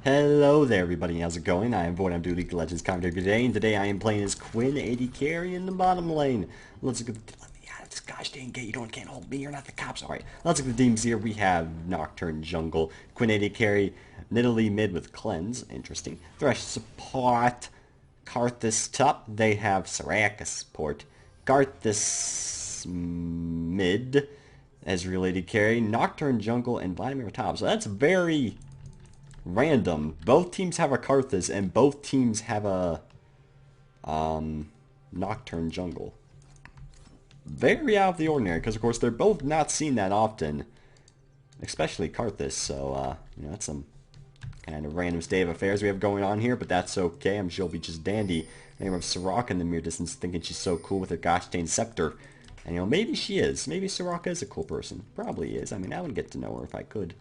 Hello there everybody, how's it going? I am Void, I'm doing League of Legends commentator today, and today I am playing as Quinn, AD carry in the bottom lane. Let's look at the... Let me out of this gosh dang gate, can't hold me, you're not the cops. Alright, let's look at the teams here. We have Nocturne jungle, Quinn AD carry, Nidalee mid with Cleanse, interesting. Thresh support, Karthus top, they have Soraka support, Karthus mid, Ezreal AD carry, Nocturne jungle, and Vladimir top. So that's very... random. Both teams have a Karthus, and both teams have a Nocturne jungle. Very out of the ordinary, because of course they're both not seen that often, especially Karthus. So that's some kind of random state of affairs we have going on here, but that's okay. I'm sure it'll be just dandy. And we have Soraka in the mere distance, thinking she's so cool with her gosh dang scepter. And maybe she is. Maybe Soraka is a cool person. Probably is. I mean, I would get to know her if I could.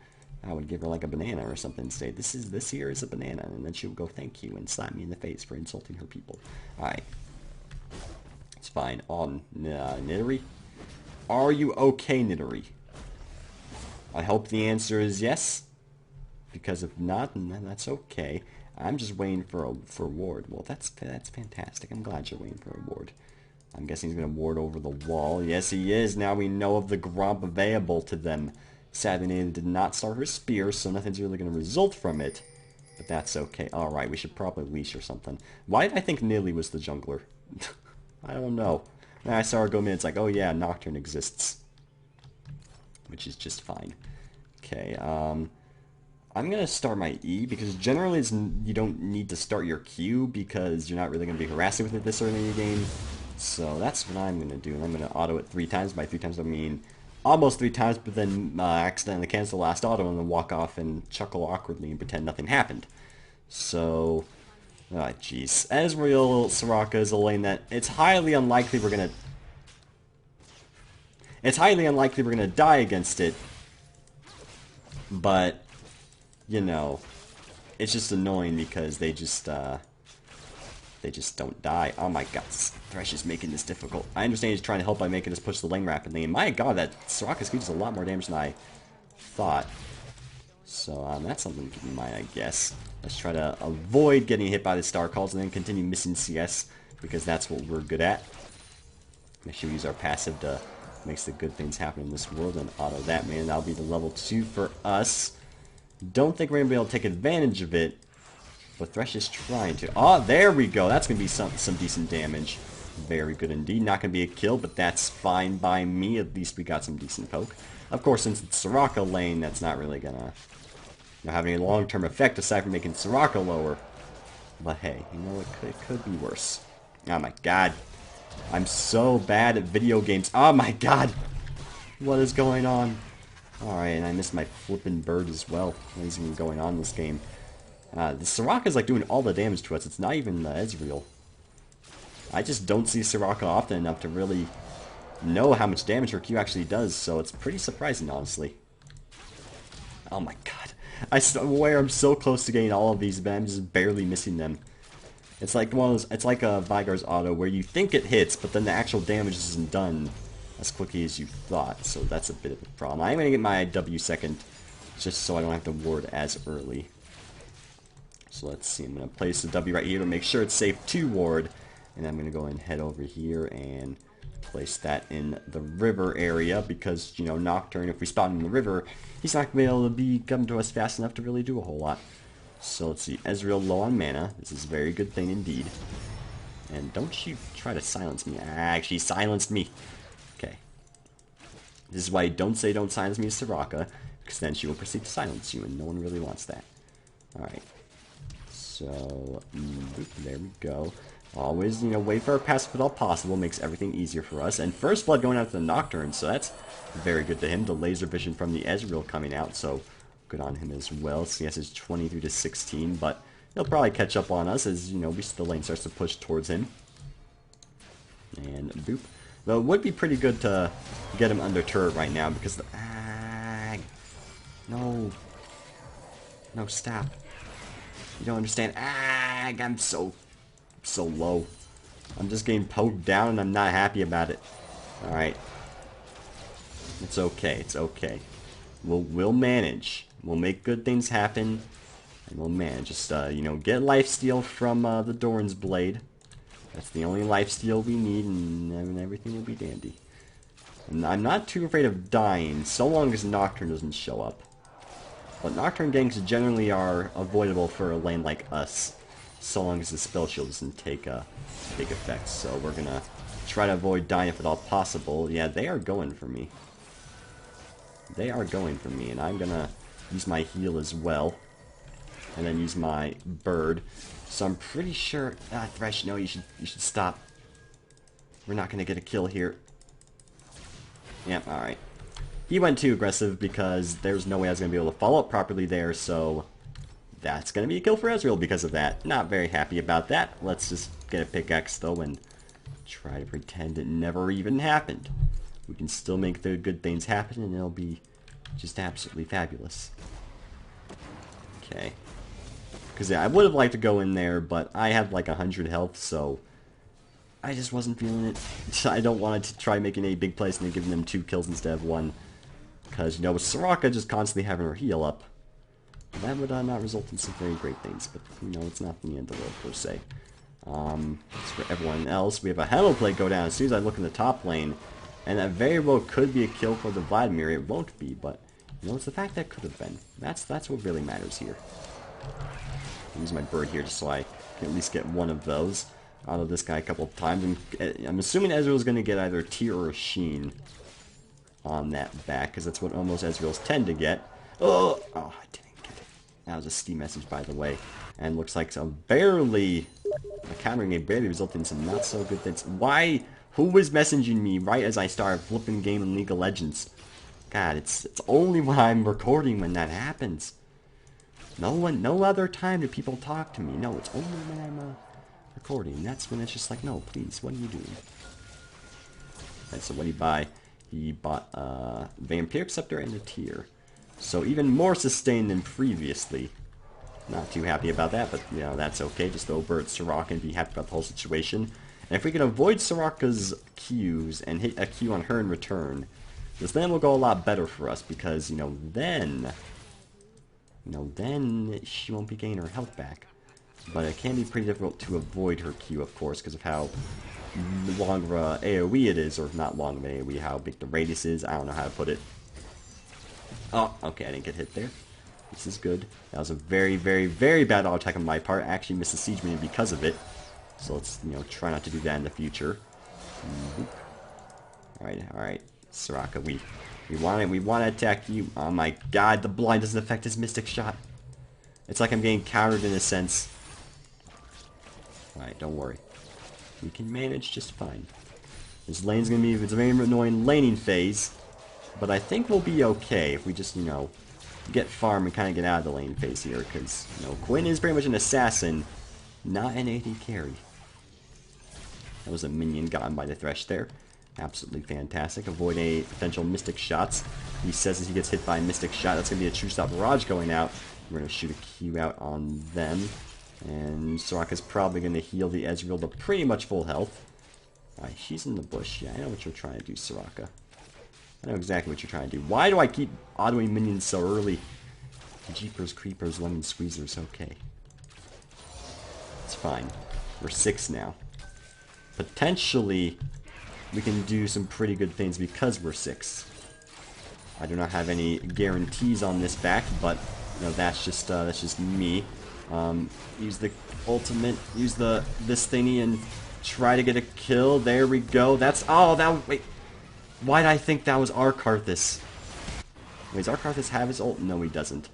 I would give her like a banana or something and say, this here is a banana, and then she would go thank you and slap me in the face for insulting her people. Alright. It's fine. Nidalee? Are you okay, Nidalee? I hope the answer is yes. Because if not, then that's okay. I'm just waiting for a ward. Well, that's fantastic. I'm glad you're waiting for a ward. I'm guessing he's going to ward over the wall. Yes, he is. Now we know of the Gromp available to them. Sadly, Nidalee did not start her spear, so nothing's really going to result from it. But that's okay. Alright, we should probably leash or something. Why did I think Nidalee was the jungler? I don't know. When I saw her go mid, it's like, oh yeah, Nocturne exists. Which is just fine. Okay, I'm going to start my E, because generally you don't need to start your Q, because you're not really going to be harassing with it this early in the game. So that's what I'm going to do, and I'm going to auto it 3 times. By 3 times I mean... almost 3 times, but then accidentally cancel the last auto and then walk off and chuckle awkwardly and pretend nothing happened. So, jeez. Ezreal Soraka is a lane that it's highly unlikely we're gonna die against it. But, it's just annoying because they just don't die. Oh my god, Thresh is making this difficult. I understand he's trying to help by making us push the lane rapidly, and my god, that Soraka speed does a lot more damage than I thought. So, that's something to keep in mind, I guess. Let's try to avoid getting hit by the star calls and then continue missing CS, because that's what we're good at. Make sure we use our passive to make the good things happen in this world and auto that, man. That'll be the level 2 for us. Don't think we're going to be able to take advantage of it. But Thresh is trying to. Oh, there we go. That's going to be some decent damage. Very good indeed. Not going to be a kill, but that's fine by me. At least we got some decent poke. Of course, since it's Soraka lane, that's not really going to have any long-term effect aside from making Soraka lower. But hey, it could be worse. Oh my god. I'm so bad at video games. Oh my god. What is going on? Alright, and I missed my flippin' bird as well. What is even going on in this game? The Soraka is like doing all the damage to us. It's not even Ezreal. I just don't see Soraka often enough to really know how much damage her Q actually does, so it's pretty surprising, honestly. Oh my god. I swear I'm so close to getting all of these, but I'm just barely missing them. It's like one of those, it's like a Vigar's auto where you think it hits, but then the actual damage isn't done as quickly as you thought, so that's a bit of a problem. I'm going to get my W second, just so I don't have to ward as early. So let's see, I'm going to place the W right here to make sure it's safe to ward. And I'm going to go and head over here and place that in the river area. Because, Nocturne, if we spawn him in the river, he's not going to be able to come to us fast enough to really do a whole lot. So let's see, Ezreal low on mana. This is a very good thing indeed. And don't you try to silence me. Actually, silenced me. Okay. This is why don't silence me, Soraka. Because then she will proceed to silence you, and no one really wants that. Alright. So, there we go. Always, wait for our passive if at all possible. Makes everything easier for us. And first blood going out to the Nocturne, so that's very good to him. The laser vision from the Ezreal coming out, so good on him as well. CS is 23 to 16, but he'll probably catch up on us as, the lane starts to push towards him. And boop. Though it would be pretty good to get him under turret right now, because the... No. No, stop. You don't understand. I'm so low. I'm just getting poked down and I'm not happy about it. Alright. It's okay. It's okay. We'll manage. We'll make good things happen. And we'll manage. Just, you know, get lifesteal from the Doran's Blade. That's the only lifesteal we need, and everything will be dandy. And I'm not too afraid of dying, so long as Nocturne doesn't show up. But Nocturne ganks generally are avoidable for a lane like us, so long as the spell shield doesn't take big effects. So we're gonna try to avoid dying if at all possible. Yeah, they are going for me. They are going for me, and I'm gonna use my heal as well. And then use my bird. So I'm pretty sure... Thresh, no, you should stop. We're not gonna get a kill here. Yep, alright. He went too aggressive because there's no way I was gonna be able to follow up properly there, so... That's gonna be a kill for Ezreal because of that. Not very happy about that. Let's just get a pickaxe, though, and try to pretend it never even happened. We can still make the good things happen, and it'll be just absolutely fabulous. Okay. Because, yeah, I would have liked to go in there, but I had like 100 health, so I just wasn't feeling it. I don't want to try making a big place and then giving them 2 kills instead of 1. Because, you know, with Soraka just constantly having her heal up, that would not result in some very great things. But, you know, it's not the end of the world, per se. As for everyone else, we have a Hammer Plate go down as soon as I look in the top lane. And that very well could be a kill for the Vladimir. It won't be, but, you know, it's the fact that it could have been. That's what really matters here. Use my bird here just so I can at least get one of those out of this guy a couple of times. I'm assuming Ezreal's going to get either a Tear or a Sheen on that back, because that's what almost Ezreal's tend to get. Oh, I didn't get it. That was a Steam message, by the way. And looks like some barely, countering a barely resulted in some not so good things. Why? Who was messaging me right as I started flipping game in League of Legends? God, it's only when I'm recording when that happens. No other time do people talk to me. No, it's only when I'm recording. That's when it's just like, no, please, what are you doing? Alright, so what did he buy? He bought Vampiric Scepter and a Tear. So even more sustained than previously. Not too happy about that, but, you know, that's okay. Just over at Soraka and be happy about the whole situation. And if we can avoid Soraka's Qs and hit a Q on her in return, this lane will go a lot better for us because, you know, then she won't be getting her health back. But it can be pretty difficult to avoid her Q, of course, because of how long of a AoE it is, or not long of an AoE, how big the radius is. I don't know how to put it. Oh, okay, I didn't get hit there. This is good. That was a very, very, very bad auto attack on my part. I actually missed the Siege Minion because of it. So let's, you know, try not to do that in the future. Alright. Soraka, we want to attack you. Oh my god, the blind doesn't affect his Mystic Shot. It's like I'm getting countered in a sense. Alright, don't worry. We can manage just fine. This lane's gonna be, it's a very annoying laning phase. But I think we'll be okay if we just, you know, get farm and kind of get out of the lane phase here. Because, you know, Quinn is pretty much an assassin, not an AD carry. That was a minion gotten by the Thresh there. Absolutely fantastic. Avoid a potential Mystic Shots. He says as he gets hit by a Mystic Shot, that's going to be a True Stop Barrage going out. We're going to shoot a Q out on them. And Soraka's probably going to heal the Ezreal to pretty much full health. Alright, she's in the bush. Yeah, I know what you're trying to do, Soraka. I know exactly what you're trying to do. Why do I keep autoing minions so early? Jeepers, creepers, lemon squeezers. Okay. It's fine. We're 6 now. Potentially, we can do some pretty good things because we're 6. I do not have any guarantees on this back, but you know, that's just me. Use the ultimate, use this thingy, and try to get a kill. There we go. Wait. Why did I think that was our Karthus? Wait, does our Karthus have his ult? No, he doesn't.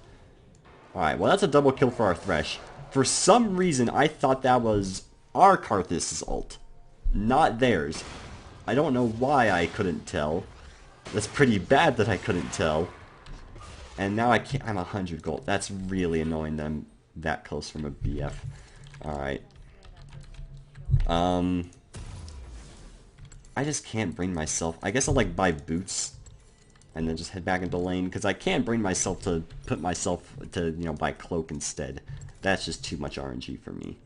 Alright, well that's a double kill for our Thresh. For some reason, I thought that was our Karthus' ult, not theirs. I don't know why I couldn't tell. That's pretty bad that I couldn't tell. And now I can't. I'm 100 gold. That's really annoying that I'm that close from a BF. Alright. I just can't bring myself. I guess I'll like buy boots and then just head back into the lane because I can't bring myself to put myself to, you know, buy cloak instead. That's just too much RNG for me.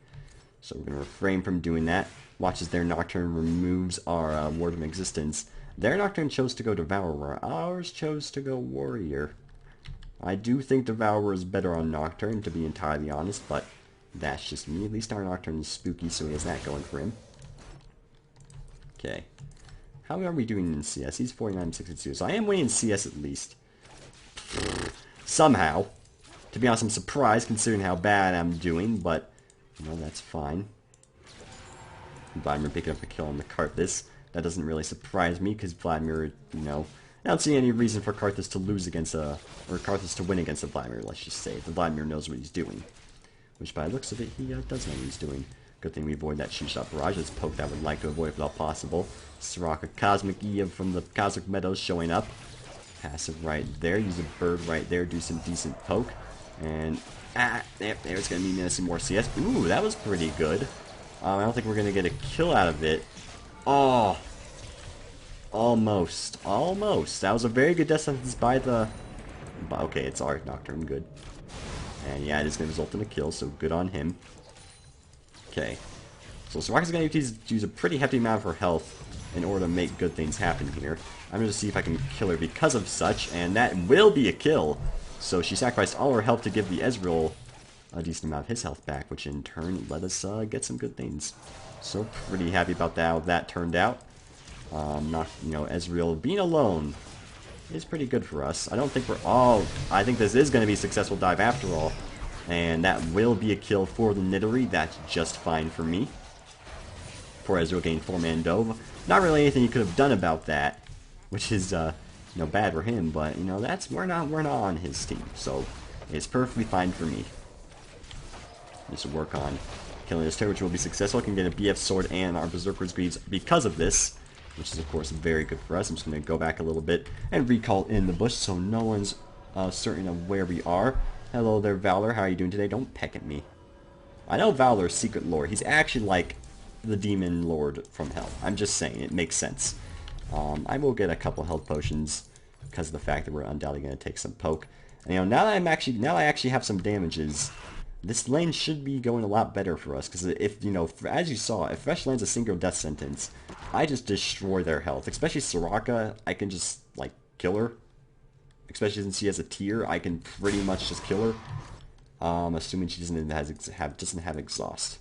So we're going to refrain from doing that. Watch as their Nocturne removes our Ward of Existence. Their Nocturne chose to go Devourer. Ours chose to go Warrior. I do think Devourer is better on Nocturne, to be entirely honest, but that's just me. At least our Nocturne is spooky, so he has that going for him. Okay. How are we doing in CS? He's 49-62, so I am winning CS at least. Somehow. To be honest, I'm surprised considering how bad I'm doing, but, you know, that's fine. Vladimir picking up a kill on the Karthus. That doesn't really surprise me, because Vladimir, you know, I don't see any reason for Karthus to lose against or Karthus to win against a Vladimir, let's just say. The Vladimir knows what he's doing. Which, by the looks of it, he does know what he's doing. Good thing we avoid that shoot-shot barrage. That's poke that I would like to avoid if at all possible. Soraka Cosmic Eve from the Cosmic Meadows showing up. Passive right there. Use a bird right there. Do some decent poke. And, there's going to be some more CS. Ooh, that was pretty good. I don't think we're going to get a kill out of it. Oh. Almost. Almost. That was a very good death sentence by the... Okay, it's our Nocturne. Good. And yeah, it is going to result in a kill, so good on him. Okay. So Soraka's going to use a pretty hefty amount of her health in order to make good things happen here. I'm going to see if I can kill her because of such, and that will be a kill. So she sacrificed all her health to give the Ezreal a decent amount of his health back, which in turn let us get some good things. So pretty happy about that, how that turned out. Not, you know, Ezreal being alone is pretty good for us. I don't think we're all... I think this is going to be a successful dive after all. And that will be a kill for the Nidory. That's just fine for me. Poor Ezreal gained 4-man Dove. Not really anything you could have done about that, which is, you know, bad for him. But, you know, that's... We're not on his team. So, it's perfectly fine for me. Just work on killing this turret, which will be successful. I can get a BF Sword and our Berserker's Greaves because of this, which is, of course, very good for us. I'm just going to go back a little bit and recall in the bush so no one's certain of where we are. Hello there, Valor. How are you doing today? Don't peck at me. I know Valor's secret lore. He's actually like the demon lord from hell. I'm just saying. It makes sense. I will get a couple health potions because of the fact that we're undoubtedly going to take some poke. And, you know, now that I actually have some damages, this lane should be going a lot better for us. Because if, you know, as you saw, if Fresh lands a single death sentence, I just destroy their health. Especially Soraka, I can just, like, kill her. Especially since she has a tier, I can pretty much just kill her. Assuming she doesn't have exhaust.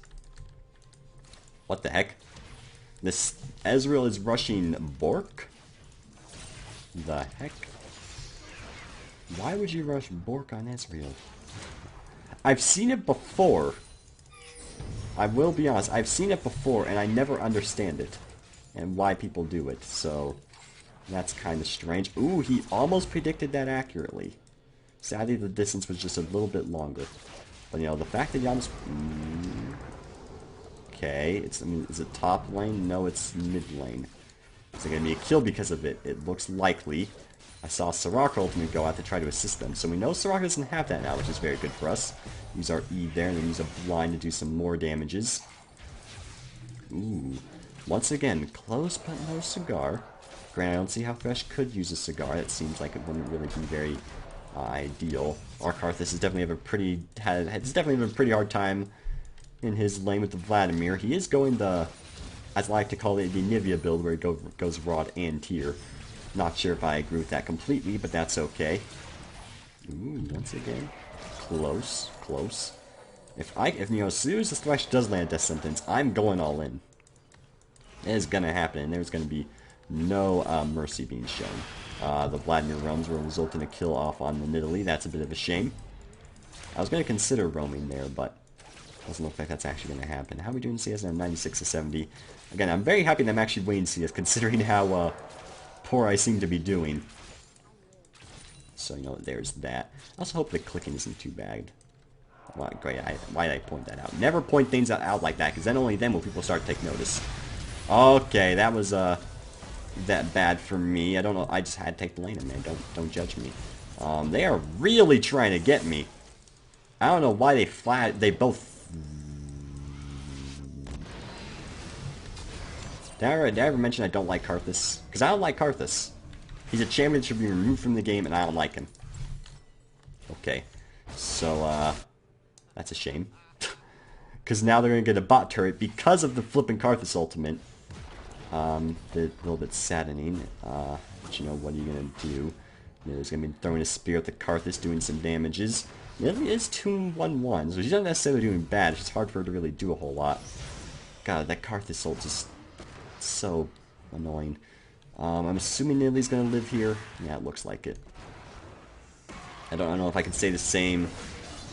What the heck? This Ezreal is rushing Bork? The heck? Why would you rush Bork on Ezreal? I've seen it before. I will be honest, I've seen it before and I never understand it. And why people do it, so... That's kind of strange. Ooh, he almost predicted that accurately. Sadly, the distance was just a little bit longer. But, you know, the fact that he almost... Okay, it's, I mean, is it top lane? No, it's mid lane. Is it going to be a kill because of it? It looks likely. I saw Soraka ultimately go out to try to assist them. So we know Soraka doesn't have that now, which is very good for us. Use our E there, and then use a blind to do some more damages. Ooh. Once again, close but no cigar. Granted, I don't see how Fresh could use a cigar. It seems like it wouldn't really be very ideal. Our Karthus has definitely having a pretty hard time in his lane with the Vladimir. He is going the, as I like to call it, the Nivea build, where he goes Rod and Tier. Not sure if I agree with that completely, but that's okay. Ooh, once again, close. If you know, as soon as the Thresh does land a death sentence, I'm going all in. It is gonna happen, and there's gonna be no mercy being shown. The Vladimir Realms will result in a kill off on the Nidalee. That's a bit of a shame. I was going to consider roaming there, but doesn't look like that's actually going to happen. How are we doing CS now? 96 to 70. Again, I'm very happy that I'm actually winning CS, considering how poor I seem to be doing. So, you know, there's that. I also hope the clicking isn't too bad. Well, great. Why did I point that out? Never point things out like that, because then only then will people start to take notice. Okay, that was that bad for me. I don't know. I just had to take the lane in there. Don't judge me. They are really trying to get me. I don't know why they both... Did I ever mention I don't like Karthus? Because I don't like Karthus. He's a champion that should be removed from the game, and I don't like him. Okay. So, that's a shame. Because now they're going to get a bot turret because of the flipping Karthus ultimate. A little bit saddening. But you know, what are you going to do? He's going to be throwing a spear at the Karthus, doing some damages. Nilly is 2-1-1, so she's not necessarily doing bad. It's just hard for her to really do a whole lot. God, that Karthus ult is so annoying. I'm assuming Nilly's going to live here. Yeah, it looks like it. I don't know if I can say the same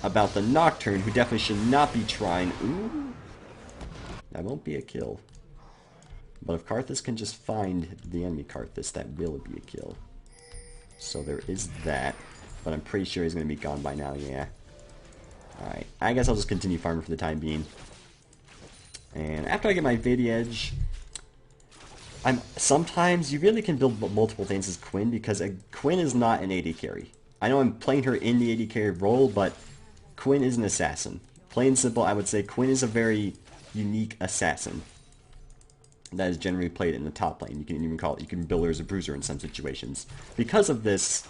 about the Nocturne, who definitely should not be trying. Ooh, that won't be a kill. But if Karthus can just find the enemy Karthus, that will be a kill. So there is that. But I'm pretty sure he's going to be gone by now, yeah. Alright, I guess I'll just continue farming for the time being. And after I get my Vedi Edge, sometimes you really can build multiple things as Quinn, because Quinn is not an AD carry. I know I'm playing her in the AD carry role, but Quinn is an assassin. Plain and simple, I would say Quinn is a very unique assassin that is generally played in the top lane. You can even call it, you can build her as a bruiser in some situations. Because of this,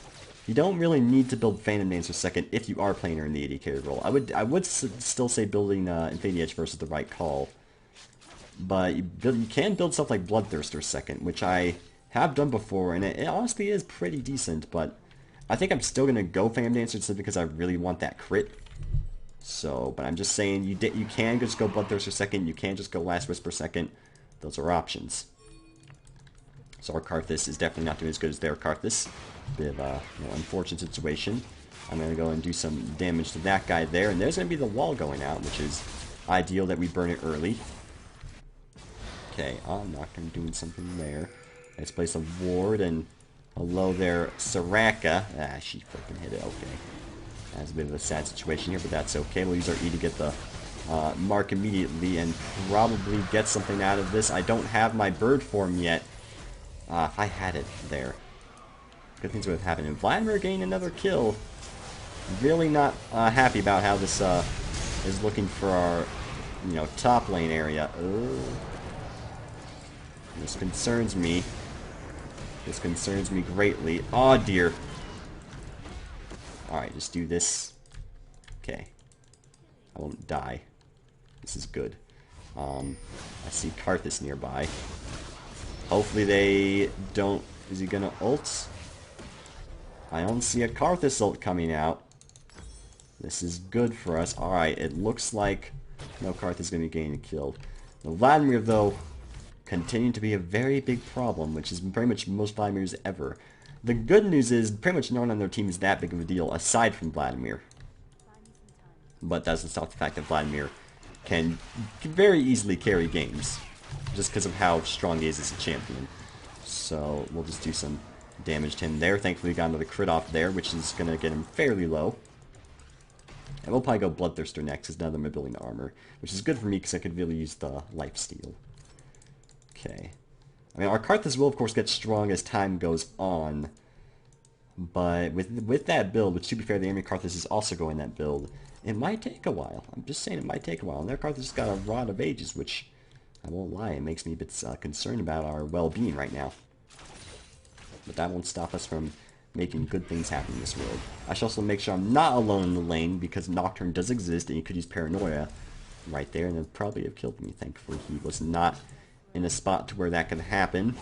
you don't really need to build Phantom Dancer second if you are playing her in the AD carry role. I would still say building Infinity Edge first is the right call. But you can build stuff like Bloodthirster second, which I have done before, and it honestly is pretty decent, but I think I'm still going to go Phantom Dancer simply because I really want that crit. So, but I'm just saying, you can just go Bloodthirster second, you can just go Last Whisper second. Those are options. So our Karthus is definitely not doing as good as their Karthus. Bit of a unfortunate situation. I'm going to go and do some damage to that guy there, and there's going to be the wall going out, which is ideal that we burn it early. Okay, Nocturne doing something there. Let's place a ward, and hello there, Soraka. Ah, she freaking hit it, okay. That's a bit of a sad situation here, but that's okay. We'll use our E to get the mark immediately and probably get something out of this. I don't have my bird form yet. If I had it there, good things would have happened. And Vladimir gained another kill. Really not happy about how this is looking for our, top lane area. This concerns me. This concerns me greatly. Oh dear. Alright, just do this. Okay. I won't die. This is good. I see Karthus nearby. Hopefully they don't... Is he gonna ult? I don't see a Karthus ult coming out. This is good for us. Alright, it looks like no Karthus is gonna be getting killed. The Vladimir, though, continuing to be a very big problem, which is pretty much most Vladimirs ever. The good news is pretty much no one on their team is that big of a deal, aside from Vladimir. But that doesn't stop the fact that Vladimir can very easily carry games, just because of how strong he is as a champion. So we'll just do some damage to him there. Thankfully we got another crit off there, which is going to get him fairly low. And we'll probably go Bloodthirster next, because none of them are building armor, which is good for me because I could really use the lifesteal. Okay. I mean, our Karthus will, of course, get strong as time goes on. But with that build, which to be fair, the enemy Karthus is also going that build, it might take a while. I'm just saying it might take a while. And their Karthus has got a Rod of Ages, which, I won't lie, it makes me a bit concerned about our well-being right now. But that won't stop us from making good things happen in this world. I should also make sure I'm not alone in the lane, because Nocturne does exist, and you could use Paranoia right there, and it would probably have killed me. Thankfully, he was not in a spot to where that could happen.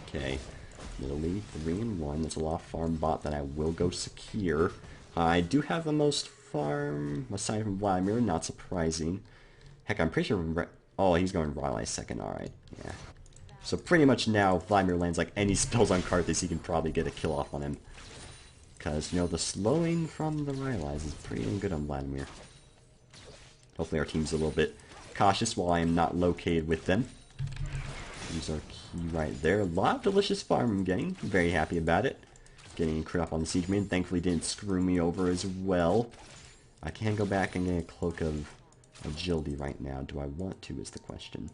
Okay, Italy 3-1. There's a lot of farm bot that I will go secure. I do have the most farm, aside from Vladimir, not surprising. Heck, I'm pretty sure... Oh, he's going Rylai second, alright, yeah. So pretty much now, Vladimir lands like any spells on Karthus, he can probably get a kill off on him. Because, the slowing from the Rylais is pretty good on Vladimir. Hopefully our team's a little bit cautious while I am not located with them. Use our key right there. A lot of delicious farm I'm getting. Very happy about it. Getting a crit up on the Siege Man. Thankfully didn't screw me over as well. I can go back and get a Cloak of Agility right now. Do I want to is the question.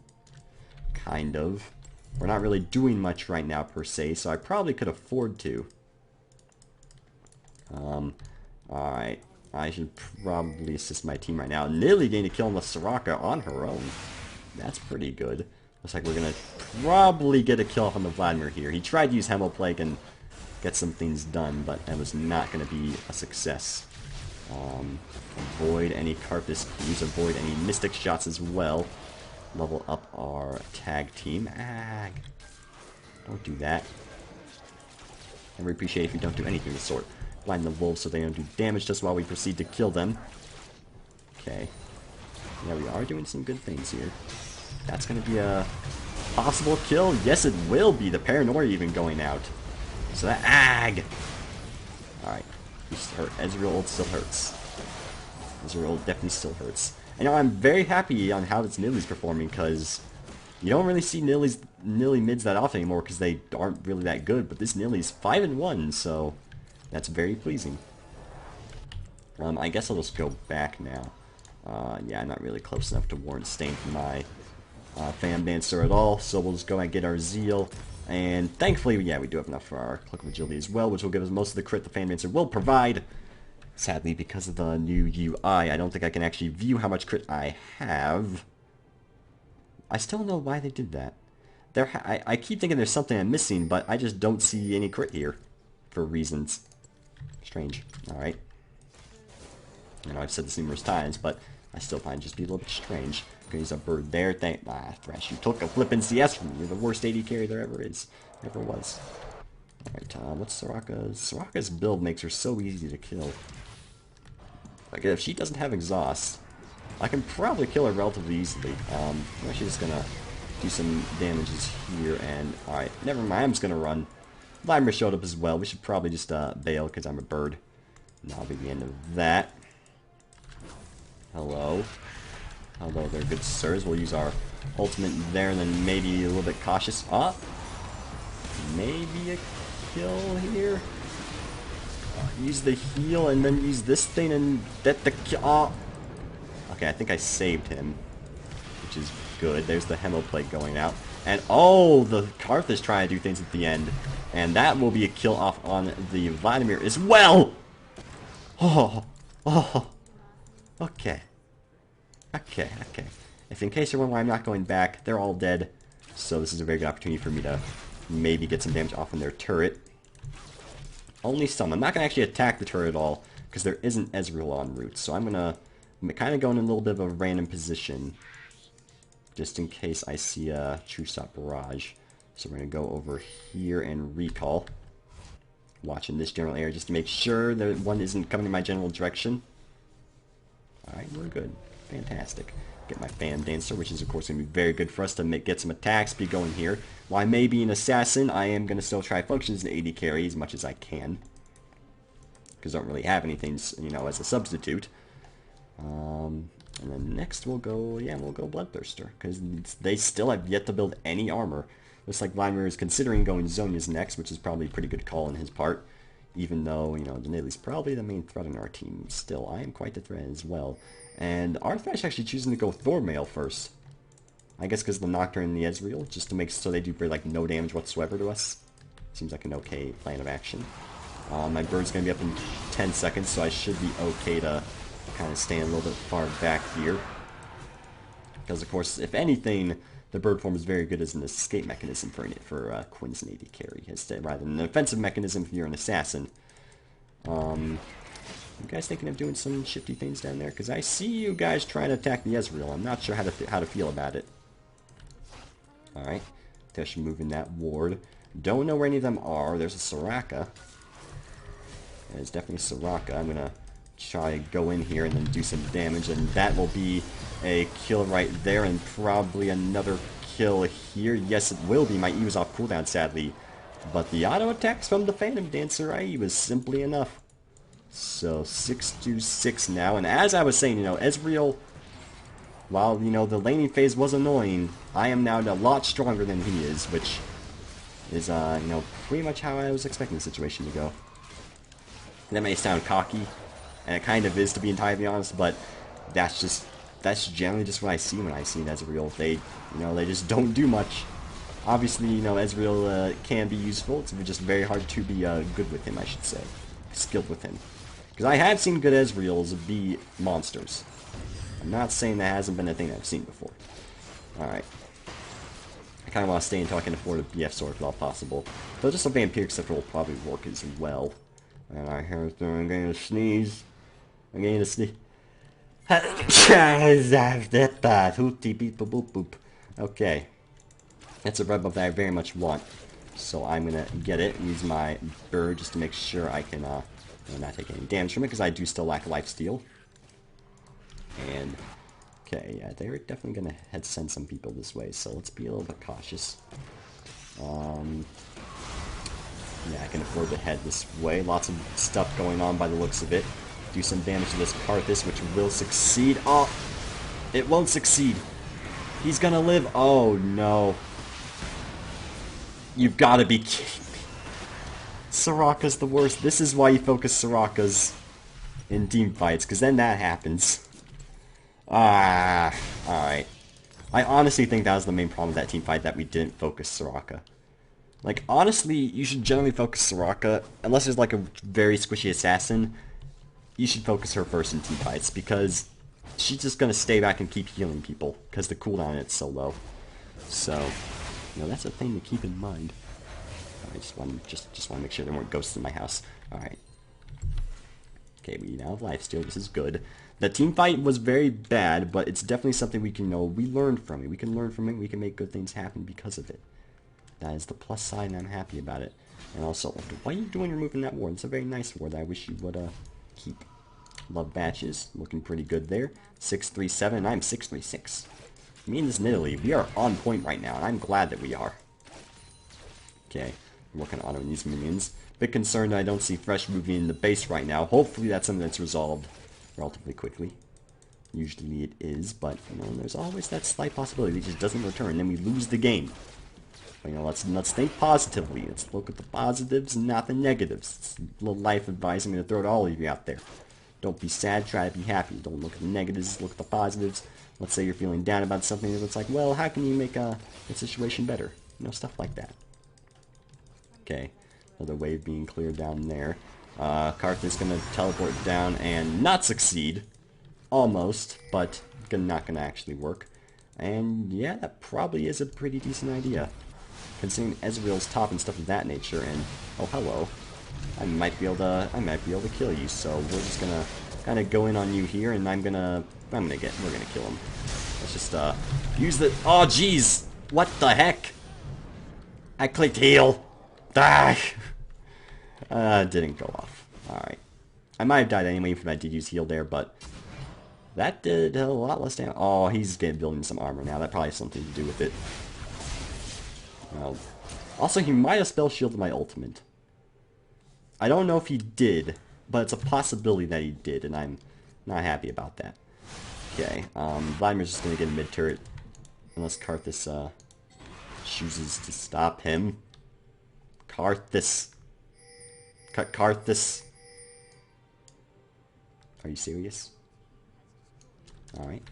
Kind of. We're not really doing much right now per se, so I probably could afford to. Alright. I should probably assist my team right now. Nearly getting a kill on the Soraka on her own. That's pretty good. Looks like we're going to probably get a kill off on the Vladimir here. He tried to use Hemoplague and get some things done, but that was not going to be a success. Avoid any Karthus Qs, avoid any Mystic shots as well. Level up our tag team. Don't do that. Never appreciate if you don't do anything of the sort. Blind the wolves so they don't do damage to us while we proceed to kill them. Okay. Yeah, we are doing some good things here. That's going to be a possible kill. Yes, it will be. The paranoia even going out. So that... Ag! Alright. Hurt. Ezreal ult still hurts. Ezreal ult definitely still hurts. And now I'm very happy on how this Nilly's performing, because you don't really see Nilly mids that often anymore because they aren't really that good. But this Nilly's 5-1, so that's very pleasing. I guess I'll just go back now. Yeah, I'm not really close enough to warrant staying for my Fan Dancer at all, so we'll just go and get our Zeal. And thankfully, yeah, we do have enough for our Cloak of Agility as well, which will give us most of the crit the Fan Dancer will provide. Sadly, because of the new UI, I don't think I can actually view how much crit I have. I still don't know why they did that. I keep thinking there's something I'm missing, but I just don't see any crit here for reasons. Strange. Alright. I know I've said this numerous times, but I still find it just be a little bit strange. I'm gonna use a bird there. Thresh, you took a flippin' CS from me. You're the worst AD carry there ever is. Ever was. Alright, what's Soraka's? Soraka's build makes her so easy to kill. Like, if she doesn't have exhaust, I can probably kill her relatively easily. I'm actually just gonna do some damages here, and alright, never mind, I'm just gonna run. Vladimir showed up as well. We should probably just bail because I'm a bird. And that'll be the end of that. Hello. Hello there, good sirs. We'll use our ultimate there, and then maybe a little bit cautious. Maybe a kill here. Use the heal, and then use this thing, and get the kill. Okay, I think I saved him, which is good. There's the Hemoplague going out. And, oh, the Karth is trying to do things at the end. And that will be a kill off on the Vladimir as well! Oh, okay. Okay. If in case you're wondering why I'm not going back, they're all dead. So this is a very good opportunity for me to maybe get some damage off on their turret. Only some. I'm not going to actually attack the turret at all, because there isn't Ezreal en route. So I'm kind of going in a little bit of a random position, just in case I see a True Shot Barrage. So we're going to go over here and recall. Watching this general area just to make sure that one isn't coming in my general direction. Alright, we're good. Fantastic. Get my Fan Dancer, which is of course going to be very good for us to get some attack speed going here. While I may be an assassin, I am going to still try functions in AD carry as much as I can. Because I don't really have anything, you know, as a substitute. And then next we'll go Bloodthirster, because they still have yet to build any armor. Looks like Vladimir is considering going Zhonya's next, which is probably a pretty good call on his part. Even though, you know, Danieli's probably the main threat in our team. Still, I am quite the threat as well. And our Thresh actually choosing to go Thormail first. I guess because of the Nocturne and the Ezreal, just to make so they do like no damage whatsoever to us. Seems like an okay plan of action. My bird's going to be up in 10 seconds, so I should be okay to kind of stand a little bit far back here. Because, of course, if anything, the bird form is very good as an escape mechanism for Quinn's an AD carry, rather than an offensive mechanism if you're an assassin. You guys thinking of doing some shifty things down there? Because I see you guys trying to attack the Ezreal. I'm not sure how to feel about it. Alright. Tesh moving that ward. Don't know where any of them are. There's a Soraka. There's definitely a Soraka. I'm going to try to go in here and then do some damage, and that will be a kill right there, and probably another kill here. Yes, it will be. My E was off cooldown, sadly. But the auto attacks from the Phantom Dancer, E was simply enough. So, 6-6 now, and as I was saying, you know, Ezreal, while, you know, the laning phase was annoying, I am now a lot stronger than he is, which is, you know, pretty much how I was expecting the situation to go. That may sound cocky, and it kind of is, to be entirely honest, but that's generally just what I see when I see an Ezreal. They, you know, they just don't do much. Obviously, you know, Ezreal can be useful. It's just very hard to be good with him, I should say. Skilled with him. Because I have seen good Ezreals be monsters. I'm not saying that hasn't been a thing I've seen before. Alright. I kind of want to stay until I can afford a BF sword if at all possible. But just a Vampiric Scepter will probably work as well. And I heard I'm going to sneeze. I'm going to sneeze. Okay. That's a red buff that I very much want. So I'm gonna get it, use my bird just to make sure I can not take any damage from it, because I do still lack lifesteal. And, okay, yeah, they're definitely gonna send some people this way, so let's be a little bit cautious. Yeah, I can afford to head this way. Lots of stuff going on by the looks of it. Do some damage to this Karthus, which will succeed. Oh, it won't succeed. He's gonna live. Oh, no. You've got to be kidding me. Soraka's the worst. This is why you focus Soraka's in team fights, because then that happens. Alright. I honestly think that was the main problem with that team fight, that we didn't focus Soraka. Like, honestly, you should generally focus Soraka, unless there's like a very squishy assassin, you should focus her first in team fights, because she's just gonna stay back and keep healing people, because the cooldown on it's so low. So, you know, that's a thing to keep in mind. I just want to make sure there weren't ghosts in my house. Alright. Okay, we now have lifesteal, this is good. The team fight was very bad, but it's definitely something we can know. We learned from it. We can learn from it. We can make good things happen because of it. That is the plus side, and I'm happy about it. And also, why are you doing removing that ward? It's a very nice ward that I wish you would keep. Love batches. Looking pretty good there. 637, and I'm 636. Me and this Nidalee, we are on point right now, and I'm glad that we are. Okay, I'm working on these minions. Bit concerned I don't see Fresh moving in the base right now. Hopefully that's something that's resolved relatively quickly. Usually it is, but, you know, there's always that slight possibility he just doesn't return, and then we lose the game. But, you know, let's think positively. Let's look at the positives and not the negatives. It's a little life advice I'm going to throw to all of you out there. Don't be sad, try to be happy. Don't look at the negatives, look at the positives. Let's say you're feeling down about something, and it's like, well, how can you make the situation better? You know, stuff like that. Okay, another wave being cleared down there. Karthus going to teleport down and not succeed. Almost, but not going to actually work. And yeah, that probably is a pretty decent idea. Considering Ezreal's top and stuff of that nature, and oh hello. I might be able to kill you, so we're just gonna kinda go in on you here, and we're gonna kill him. Let's just use the oh jeez! What the heck? I clicked heal. Die. Didn't go off. Alright. I might have died anyway if I did use heal there, but that did a lot less damage. Oh, he's building some armor now. That probably has something to do with it. Well, also, he might have spell shielded my ultimate. I don't know if he did, but it's a possibility that he did, and I'm not happy about that. Okay, Vladimir's just gonna get a mid-turret, unless Karthus chooses to stop him. Karthus. Karthus. Are you serious? Alright.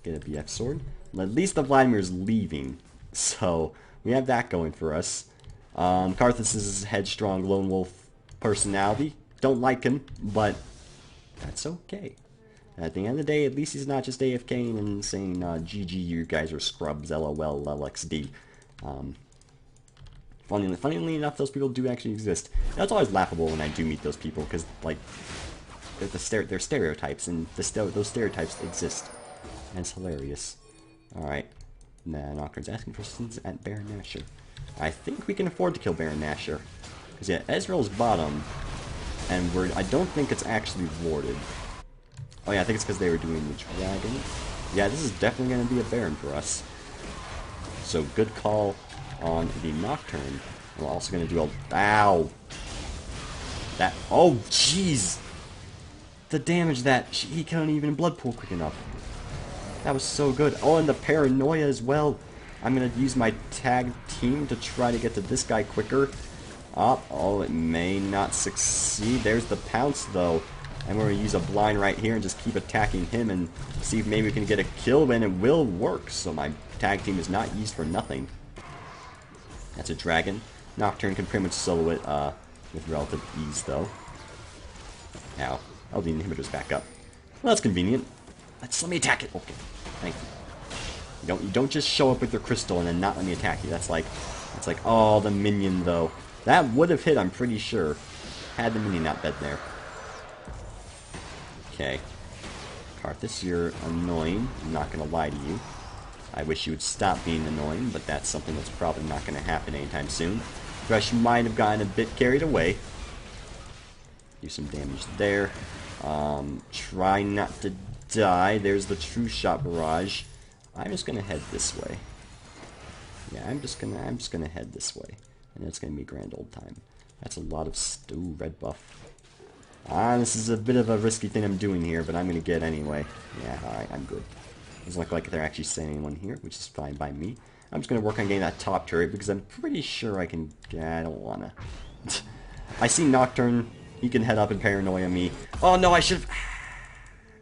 Get a BF sword. At least the Vladimir's leaving, so we have that going for us. Karthus' headstrong lone wolf personality. Don't like him, but that's okay. At the end of the day, at least he's not just AFKing and saying, GG, you guys are scrubs, LOL, LXD. Funnily enough, those people do actually exist. Now, it's always laughable when I do meet those people, because, like, they're stereotypes, and those stereotypes exist. And it's hilarious. Alright. Nah, Nocturn's asking for assistance at Baron Nashor. I think we can afford to kill Baron Nashor. Because, yeah, Ezreal's bottom, and I don't think it's actually warded. Oh, yeah, I think it's because they were doing the dragon. Yeah, this is definitely going to be a Baron for us. So, good call on the Nocturne. And we're also going to do a... Ow! That... Oh, jeez! The damage that... He couldn't even blood pool quick enough. That was so good. Oh, and the paranoia as well. I'm going to use my tag team to try to get to this guy quicker. Oh, it may not succeed. There's the pounce, though. And we're going to use a blind right here and just keep attacking him and see if maybe we can get a kill, and it will work. So my tag team is not used for nothing. That's a dragon. Nocturne can pretty much solo it with relative ease, though. Ow. Oh, the inhibitor's back up. Well, that's convenient. Let me attack it. Okay, thank you. You don't just show up with your crystal and then not let me attack you. That's like, oh, the minion though. That would have hit, I'm pretty sure, had the minion not been there. Okay, Karthus, you're annoying. I'm not gonna lie to you. I wish you would stop being annoying, but that's something that's probably not going to happen anytime soon. Thresh might have gotten a bit carried away. Do some damage there. Try not to die. There's the true shot barrage. I'm just gonna head this way. Yeah, I'm just gonna head this way, and it's gonna be grand old time. That's a lot of ooh, red buff. This is a bit of a risky thing I'm doing here, but I'm gonna get anyway. Yeah, alright, I'm good. Doesn't look like they're actually sending anyone here, which is fine by me. I'm just gonna work on getting that top turret because I'm pretty sure I can. I don't wanna. I see Nocturne. He can head up and paranoia me. Oh no, I should've...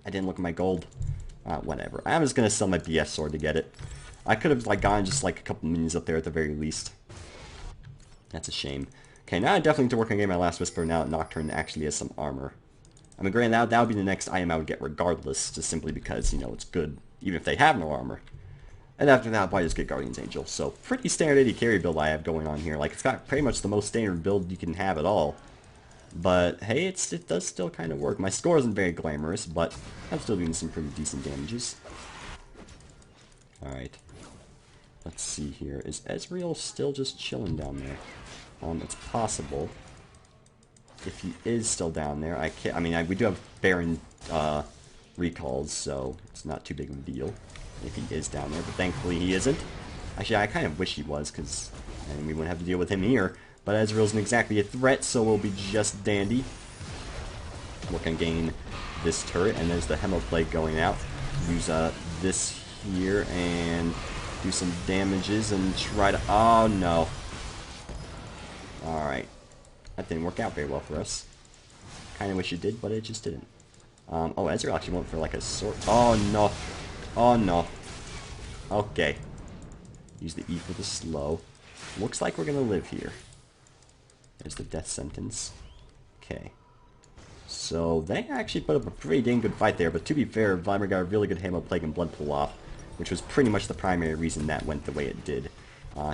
I didn't look at my gold. Whatever. I'm just gonna sell my BS sword to get it. I could have gotten just like a couple minions up there at the very least. That's a shame. Okay, now I definitely need to work on getting my last whisper now that Nocturne actually has some armor. I mean, granted, that would be the next item I would get regardless, just simply because, you know, it's good, even if they have no armor. And after that, I'll probably just get Guardian's Angel. So, pretty standard AD carry build I have going on here. Like, it's got pretty much the most standard build you can have at all. But, hey, it does still kind of work. My score isn't very glamorous, but I'm still doing some pretty decent damages. Alright. Let's see here. Is Ezreal still just chilling down there? It's possible. If he is still down there, I can't... I mean, we do have Baron recalls, so it's not too big of a deal if he is down there, but thankfully he isn't. Actually, I kind of wish he was, because we wouldn't have to deal with him here. But Ezreal isn't exactly a threat, so we'll be just dandy. We're going to gain this turret, and there's the Hemoplague going out. Use this here and do some damages and try to... Oh, no. Alright. That didn't work out very well for us. Kind of wish it did, but it just didn't. Oh, Ezreal actually went for like a sword. Oh, no. Oh, no. Okay. Use the E for the slow. Looks like we're going to live here. There's the death sentence. Okay. So, they actually put up a pretty dang good fight there, but to be fair, Vladimir got a really good Hemoplague and Blood Pull off, which was pretty much the primary reason that went the way it did.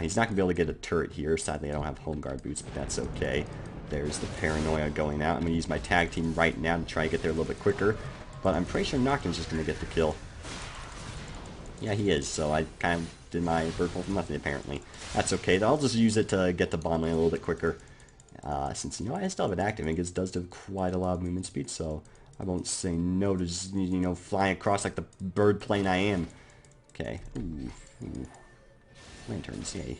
He's not going to be able to get a turret here. Sadly, I don't have Home Guard boots, but that's okay. There's the Paranoia going out. I'm going to use my tag team right now to try to get there a little bit quicker, but I'm pretty sure Nocturne's just going to get the kill. Yeah, he is, so I kind of did my bird pull for nothing, apparently. That's okay, though. I'll just use it to get the bomb lane a little bit quicker. Since, you know, I still have it active, and it does do quite a lot of movement speed, so I won't say no to just, you know, flying across like the bird plane I am. Okay. Ooh, ooh. Lanterns, yay.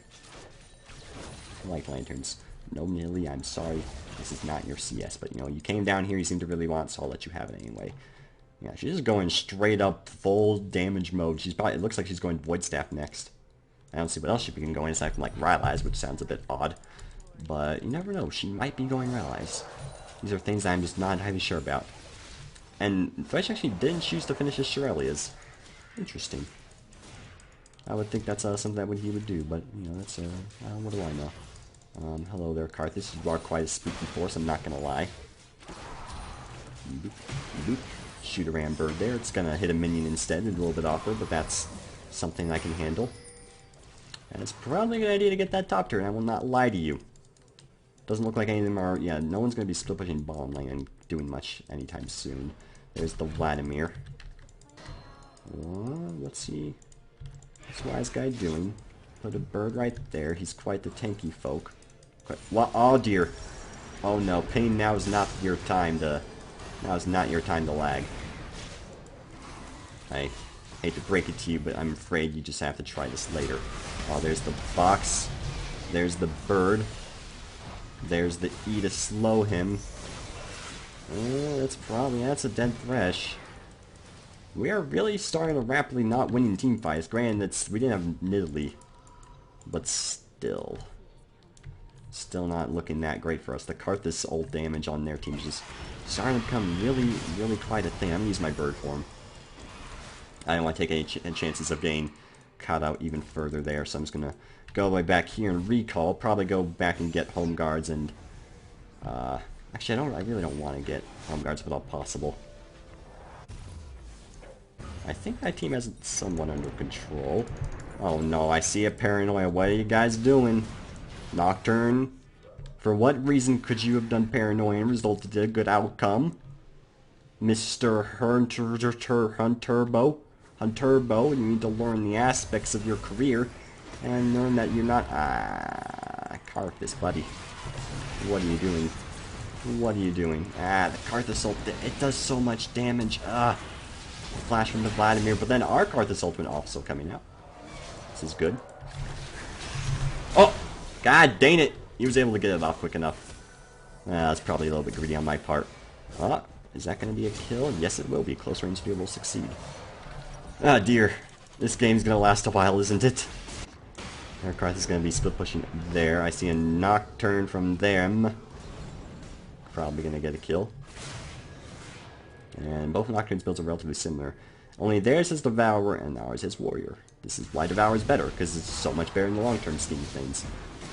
I like lanterns. No, Millie, I'm sorry. This is not your CS, but, you know, you came down here, you seem to really want, so I'll let you have it anyway. Yeah, she's just going straight up full damage mode. She's probably, it looks like she's going Void Staff next. I don't see what else she can go in aside from, like, Rylai's, which sounds a bit odd. But you never know, she might be going Rylai's. These are things I'm just not entirely sure about. And Thresh actually didn't choose to finish his Shirelias. Interesting. I would think that's something that he would do, but, you know, that's, what do I know? Hello there, Karthus. You are quite a spooky force, I'm not gonna lie. Boop, boop. Shoot a ram bird there. It's gonna hit a minion instead, a little bit awkward, but that's something I can handle. And it's probably a good idea to get that top turret, I will not lie to you. Doesn't look like any of them are, yeah, no one's gonna be split pushing bottom lane and doing much anytime soon. There's the Vladimir. Let's see. What's Wise Guy doing? Put a bird right there. He's quite the tanky folk. Oh dear. Oh no, Pain, now is not your time to... Now is not your time to lag. I hate to break it to you, but I'm afraid you just have to try this later. Oh, there's the box. There's the bird. There's the E to slow him. That's a dead Thresh. We are really starting to rapidly not winning team fights. Granted, we didn't have Nidalee, but still not looking that great for us. The Karthus ult damage on their team is just starting to become really, really quite a thing. I'm gonna use my bird form. I don't want to take any chances of getting caught out even further there, so I'm just gonna go all the way back here and recall. Probably go back and get home guards and actually I really don't want to get home guards if at all possible. I think my team has it somewhat under control. Oh no, I see a Paranoia. What are you guys doing? Nocturne? For what reason could you have done Paranoia and resulted in a good outcome? Mr. Hunturbo? on Turbo, and you need to learn the aspects of your career, and learn that you're not... Karthus, buddy. What are you doing? What are you doing? The Karthus ult, it does so much damage. Flash from the Vladimir, but then our Karthus ultimate also coming out. This is good. Oh! God dang it! He was able to get it off quick enough. That's probably a little bit greedy on my part. Is that going to be a kill? Yes, it will be. Close range duel will succeed. Ah, dear. This game's going to last a while, isn't it? Our Karthus is going to be split pushing there. I see a Nocturne from them. Probably going to get a kill. And both Nocturne's builds are relatively similar. Only theirs is Devourer and ours is Warrior. This is why Devour is better, because it's so much better in the long-term scheme of things.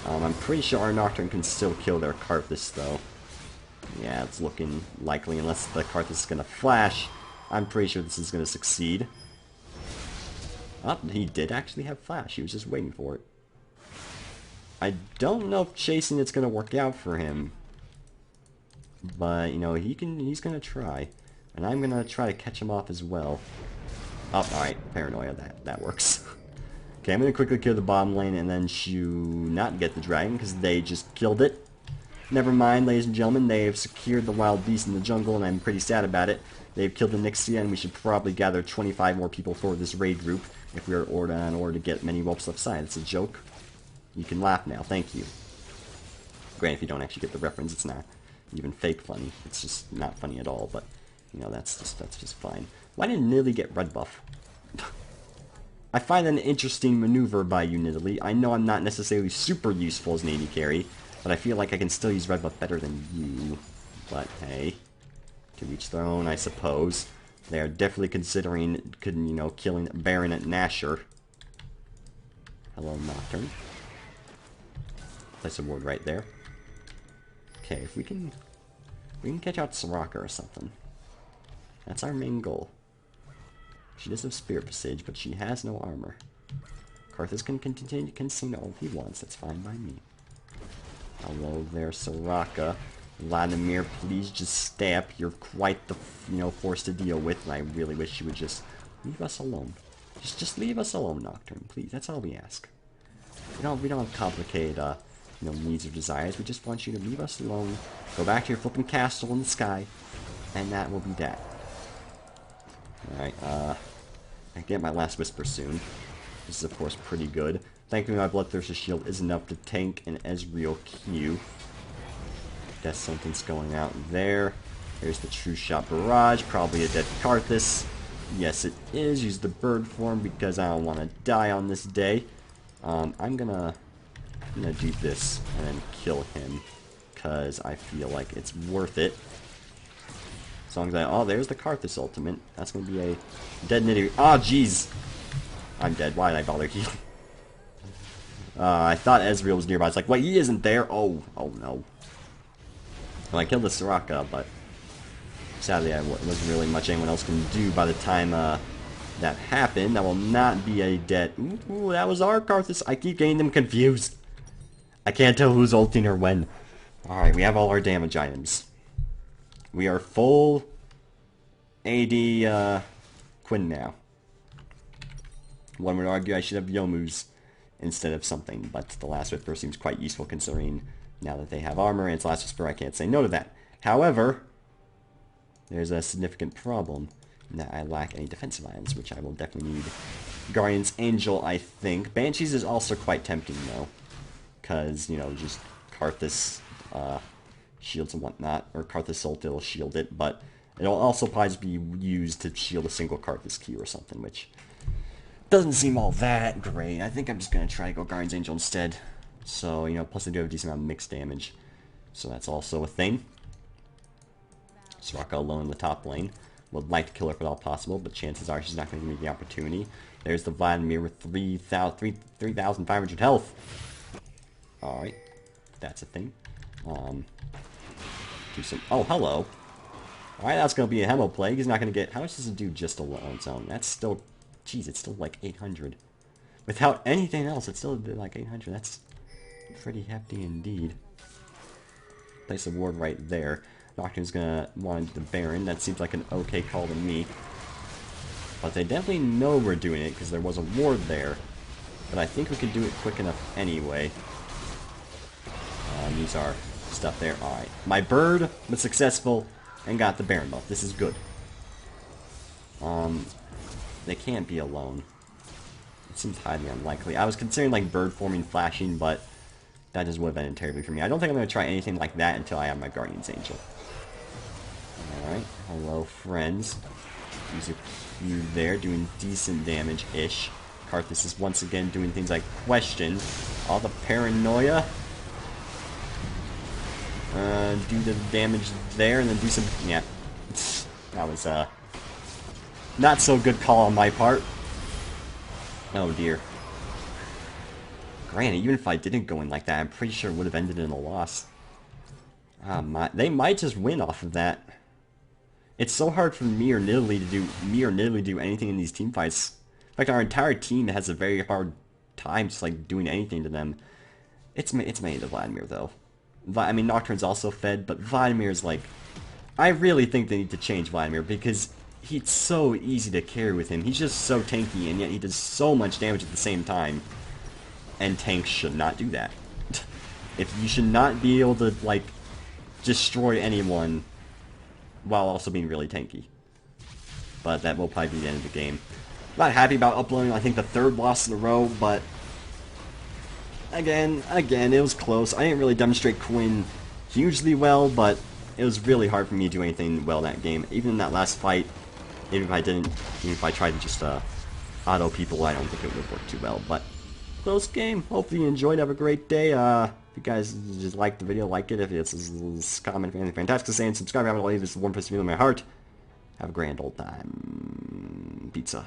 I'm pretty sure our Nocturne can still kill their Karthus, though. Yeah, it's looking likely, unless the Karthus is going to flash. I'm pretty sure this is going to succeed. Oh, he did actually have flash. He was just waiting for it. I don't know if chasing it's going to work out for him. But, you know, he's going to try. And I'm going to try to catch him off as well. Oh, alright. Paranoia. That works. Okay, I'm going to quickly kill the bottom lane and then not get the dragon because they just killed it. Never mind, ladies and gentlemen. They have secured the wild beast in the jungle and I'm pretty sad about it. They've killed the Nixia and we should probably gather 25 more people for this raid group if we are in order to get many whelps left side. It's a joke. You can laugh now. Thank you. Granted, if you don't actually get the reference, it's not even fake funny. It's just not funny at all, but... You know, that's just fine. Why didn't Nidalee get red buff? I find that an interesting maneuver by you, Nidalee. I know I'm not necessarily super useful as an AD carry, but I feel like I can still use red buff better than you. But hey, to each their own, I suppose. They are definitely considering, you know, killing Baron at Nashor. Hello, Nocturne. Place a ward right there. Okay, if we can catch out Soraka or something. That's our main goal. She does have Spirit Visage, but she has no armor. Karthus can sing all he wants. That's fine by me. Hello there, Soraka. Vladimir, please just stay up. You're quite the, force to deal with, and I really wish you would just leave us alone. Just leave us alone, Nocturne, please. That's all we ask. We don't have complicated, needs or desires. We just want you to leave us alone. Go back to your flipping castle in the sky, and that will be that. Alright, I get my last Whisper soon. This is, of course, pretty good. Thankfully, my Bloodthirster's shield is enough to tank an Ezreal Q. Guess something's going out there. There's the True Shot Barrage, probably a dead Karthus. Yes, it is. Use the bird form because I don't want to die on this day. I'm gonna do this and then kill him because I feel like it's worth it. As long as oh, there's the Karthus ultimate. That's gonna be a dead Nidalee. Oh, jeez. I'm dead. Why did I bother healing? I thought Ezreal was nearby. It's like, wait, he isn't there. Oh no. Well, I killed the Soraka, but sadly, I wasn't really much anyone else can do by the time that happened. That will not be a dead. Ooh, that was our Karthus. I keep getting them confused. I can't tell who's ulting or when. All right, we have all our damage items. We are full AD Quinn now. One would argue I should have Yomu's instead of something, but the Last Whisper seems quite useful considering now that they have armor and it's Last Whisper, I can't say no to that. However, there's a significant problem in that I lack any defensive items, which I will definitely need. Guardian's Angel, I think. Banshees is also quite tempting though, because, just Karthus shields and whatnot, or Karthus ult will shield it, but it'll also probably be used to shield a single Karthus Q or something, which doesn't seem all that great. I think I'm just going to try to go Guardian's Angel instead. So, plus I do have a decent amount of mixed damage, so that's also a thing. Soraka alone in the top lane. Would like to kill her if at all possible, but chances are she's not going to give me the opportunity. There's the Vladimir with 3,500 health. Alright, that's a thing. Do some... Oh, hello. Alright, that's going to be a Hemo Plague. He's not going to get... How much does it do just on its own? That's still... Jeez, it's still like 800. Without anything else, it's still like 800. That's pretty hefty indeed. Place a ward right there. Nocturne's going to want the Baron. That seems like an okay call to me. But they definitely know we're doing it because there was a ward there. But I think we can do it quick enough anyway. Use our stuff there. Alright. My bird was successful and got the Baron buff. This is good. They can't be alone. It seems highly unlikely. I was considering like bird forming flashing, but that just would have ended terribly for me. I don't think I'm going to try anything like that until I have my Guardian's Angel. Alright. Hello, friends. Use a few there, doing decent damage-ish. Karthus is once again doing things like question. All the paranoia. Do the damage there, and then do some... Yeah. That was, not so good call on my part. Oh, dear. Granted, even if I didn't go in like that, I'm pretty sure it would have ended in a loss. They might just win off of that. It's so hard for me or Nidalee to do anything in these team fights. In fact, our entire team has a very hard time just like doing anything to them. It's mainly the Vladimir though. I mean, Nocturne's also fed, but Vladimir's like... I really think they need to change Vladimir because he's so easy to carry with him. He's just so tanky, and yet he does so much damage at the same time. And tanks should not do that. If you should not be able to, like, destroy anyone while also being really tanky. But that will probably be the end of the game. Not happy about uploading, I think, the third loss in a row, but... Again, it was close. I didn't really demonstrate Quinn hugely well, but it was really hard for me to do anything well in that game. Even in that last fight, even if I tried to just auto people, I don't think it would work too well. But close game. Hopefully you enjoyed. Have a great day. If you guys just liked the video, like it. If it's comment, anything fantastic to say, and subscribe. I haven't leave this warm place to feel in my heart. Have a grand old time. Pizza.